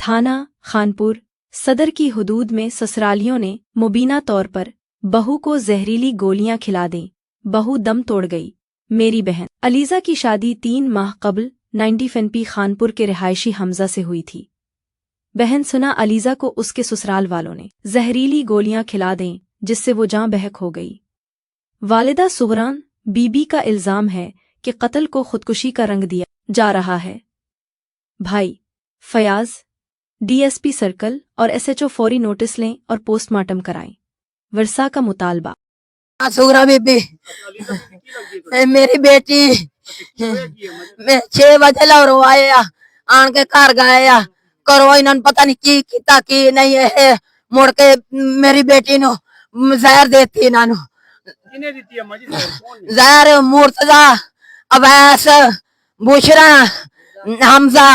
थाना खानपुर सदर की हुदूद में ससुरालियों ने मुबीना तौर पर बहू को जहरीली गोलियां खिला दी। बहू दम तोड़ गई। मेरी बहन अलीज़ा की शादी 3 माह कबल 90 FNP खानपुर के रिहायशी हमजा से हुई थी। बहन सुना अलीज़ा को उसके ससुराल वालों ने जहरीली गोलियां खिला दें, जिससे वो जाँ बहक हो गई। वालिदा सुगरान बीबी का इल्ज़ाम है कि कत्ल को खुदकुशी का रंग दिया जा रहा है। भाई फयाज DSP सर्कल और SHO फौरी नोटिस लें और पोस्टमार्टम कराएं। वर्षा का मुतालबा। सुगरा बीबी मेरी बेटी मैं 6 बजे लाहौरों आए आन के घर गए करो इन्होंने पता नहीं की किता की नहीं है मुड़ के मेरी बेटी नो जहर देती इन्होंने जहर मुर्तजा अवैस बुशरा हमजा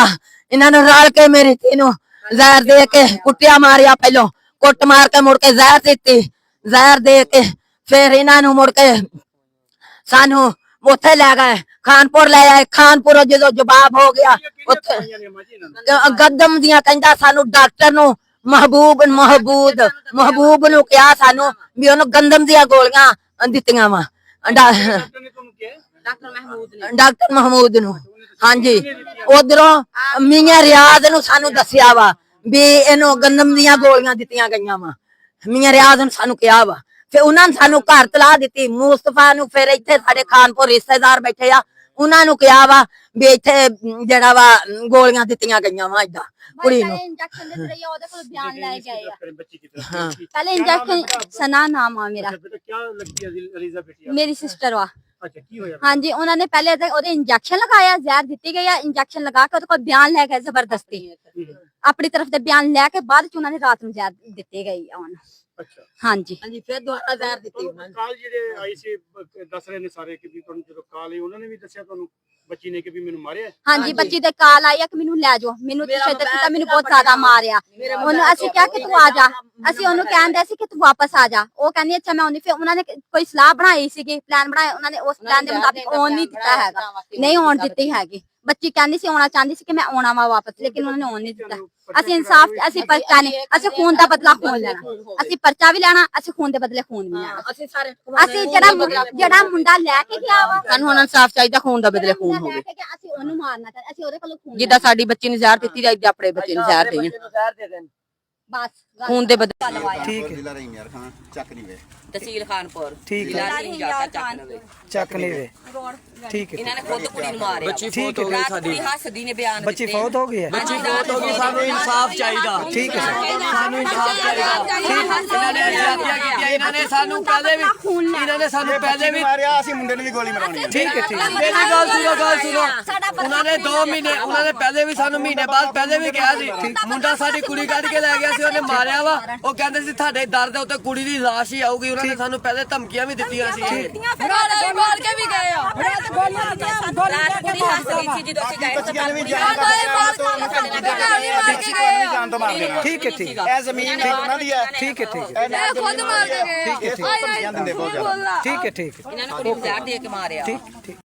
इन्होंने रल के मेरी तीनों जहर दे के कुटिया मारिया पहलो कुट मार के मुड़ के जहर देती जहर दे के फिर इन्हों मुड़ के सानू उथे लै गए खानपुर ले आए। खानपुर जो जवाब हो गया गदम दियां कहंदा सानू डॉक्टर नु महबूब नु कहा सानू भी ओनु गंदम दियां गोलियां दित्तियां वा डॉक्टर महमूद नु। हाँ जी उधरों मियां रियाज नु सानू दसिया वा भी इन्हों गंदम दियां गोलियां दित्तियां गईयां वा। मियां रियाज नु सानू कहा वा फिर उन्होंने सानू घर तला दी। मुस्तफा नु फिर इत्थे साडे खानपुर रिश्तेदार बैठे उन्होंने कहा वा भी इत्थे जेड़ा वा गोलियां दित्तियां गईयां वा इदा कुड़ी नु। पहले इंजेक्शन सना नाम आ मेरा मेरी सिस्टर वा। हाँ जी उन्होंने पहले इंजेक्शन लगाया जहर दी गई इंजेक्शन लगा के कोई बयान लै गए जबरदस्ती अपनी तरफ से बयान लैके बाद उन्होंने रात में जहर दी गई। हाँ जी फिर दोबारा जहर दी काल जेडे आई सी दस रहे ने सारे कि भी जो काल है उन्होंने भी दसिया ਤੁਹਾਨੂੰ ਬੱਚੀ ਨੇ ਕਿ ਵੀ ਮੈਨੂੰ ਮਾਰਿਆ। हाँ जी बच्ची दे काल आई कि ਮੈਨੂੰ ਲੈ ਜਾਓ ਮੈਨੂੰ ਸ਼ਿੱਦਤ ਕੀਤਾ ਮੈਨੂੰ ਬਹੁਤ ਜ਼ਿਆਦਾ ਮਾਰਿਆ। ਉਹਨੂੰ ਅਸੀਂ ਕਿਹਾ ਕਿ ਤੂੰ ਆ ਜਾ ਅਸੀਂ ਉਹਨੂੰ ਕਹਿੰਦੇ ਸੀ ਕਿ ਤੂੰ ਵਾਪਸ ਆ ਜਾ ਉਹ ਕਹਿੰਦੀ ਅੱਛਾ ਮੈਂ ਆਉਂਦੀ। ਫਿਰ ਉਹਨਾਂ ਨੇ ਕੋਈ ਸਲਾਹ ਬਣਾਈ ਸੀਗੀ ਪਲਾਨ ਬਣਾਇਆ ਉਹਨਾਂ ਨੇ ਉਸ ਪਲਾਨ ਦੇ ਮੁਤਾਬਿਕ ਆਉਣ ਨਹੀਂ ਦਿੱਤਾ ਹੈਗਾ ਨਹੀਂ ਆਉਣ ਦਿੱਤੀ ਹੈਗੀ। ਬੱਚੀ ਕਹਿੰਦੀ ਸੀ ਆਉਣਾ ਚਾਹੁੰਦੀ ਸੀ ਕਿ ਮੈਂ ਆਉਣਾ ਵਾ ਵਾਪਸ ਲੇਕਿਨ ਉਹਨਾਂ ਨੇ ਆਉਣ ਨਹੀਂ ਦਿੱਤਾ। ਅਸੀਂ ਇਨਸਾਫ ਅਸੀਂ ਪਰਚਾ ਨਹੀਂ ਅਸੀਂ ਖੂਨ ਦਾ ਬਦਲਾ ਖੂਨ ਲੈਣਾ ਅਸੀਂ ਪਰਚਾ ਵੀ ਲੈਣਾ ਅਸੀਂ ਖੂਨ ਦੇ ਬਦਲੇ ਖੂਨ ਵੀ ਲੈਣਾ। ਅਸੀਂ ਜਿਹੜਾ ਮੁੰਡਾ ਲੈ ਕੇ ਗਿਆ ਵਾ ਸਾਨੂੰ ਹੁਣ ਇਨਸਾਫ ਚਾਹੀਦਾ ਖੂਨ ਦਾ ਬਦਲੇ ਖੂਨ ਹੋਵੇ ਅਸੀਂ ਉਹਨੂੰ ਮਾਰਨਾ ਚਾਹੀਦਾ ਅਸੀਂ ਉਹਦੇ ਕੋਲੋਂ ਖੂਨ ਜਿੱਦਾਂ ਸਾਡੀ ਬੱਚੀ ਨੂੰ ਜ਼ਹਿਰ ਦਿੱਤੀ ਜਾਈਦੀ ਆਪਣੇ ਬੱਚੇ ਨੂੰ ਜ਼ਹਿਰ ਦੇਣ ਬਸ ਖੂਨ ਦੇ ਬਦਲੇ। ठीक है। जिला रहीम खान चक नहीं वे तहसील खानपुर ठीक है चक नहीं वे ठीक है। इन्होंने खुद कुड़ी ਨੂੰ ਮਾਰਿਆ बच्ची फौत हो गई साडी ਹੱਸਦੀ ਨੇ ਬਿਆਨ बच्ची फौत हो गई है बच्ची फौत हो गई सानू इंसाफ चाहिदा ठीक है सानू इंसाफ चाहिदा इन्होंने जातियां कीतियां इन्होंने सानू पहले भी मारिया ਅਸੀਂ ਮੁੰਡੇ ਨੂੰ ਵੀ ਗੋਲੀ ਮਾਰਨੀ ਹੈ ठीक है ठीक है। मेरी गल सुनो उन्होंने 2 महीने उन्होंने पहले भी सानू महीने बाद पहले भी कहा ਸੀ ਮੁੰਡਾ ਸਾਡੀ ਕੁੜੀ ਕੱਢ ਕੇ ਲੈ ਗਿਆ ਸੀ ਉਹਨੇ ਮਾਰਿਆ ਵਾ ਉਹ ਕਹਿੰਦੇ ਸੀ ਤੁਹਾਡੇ ਦਰ ਦੇ ਉੱਤੇ ਕੁੜੀ ਦੀ ਲਾਸ਼ ਹੀ ਆਊਗੀ। ਉਹਨਾਂ ਨੇ ਸਾਨੂੰ ਪਹਿਲੇ ਧਮਕੀਆਂ ਵੀ ਦਿੱਤੀਆਂ ਸੀ ਮਾਰ ਕੇ ਵੀ ਗਏ ਆ ਕੁੜੀ ਹੱਸ ਰਹੀ ਸੀ ਜਦੋਂ ਅਸੀਂ ਗਏ ठीक है ठीक है। ਇਹ ਜ਼ਮੀਨ ਉਹਨਾਂ ਦੀ ਹੈ ठीक है ठीक है ਖੁਦ ਮਾਰ ਕੇ ਗਏ ठीक है ठीक है। ਇਹਨਾਂ ਨੇ ਕੁੜੀ ਨੂੰ ਜ਼ਹਿਰ ਦੇ ਕੇ ਮਾਰਿਆ। ठीक ठीक।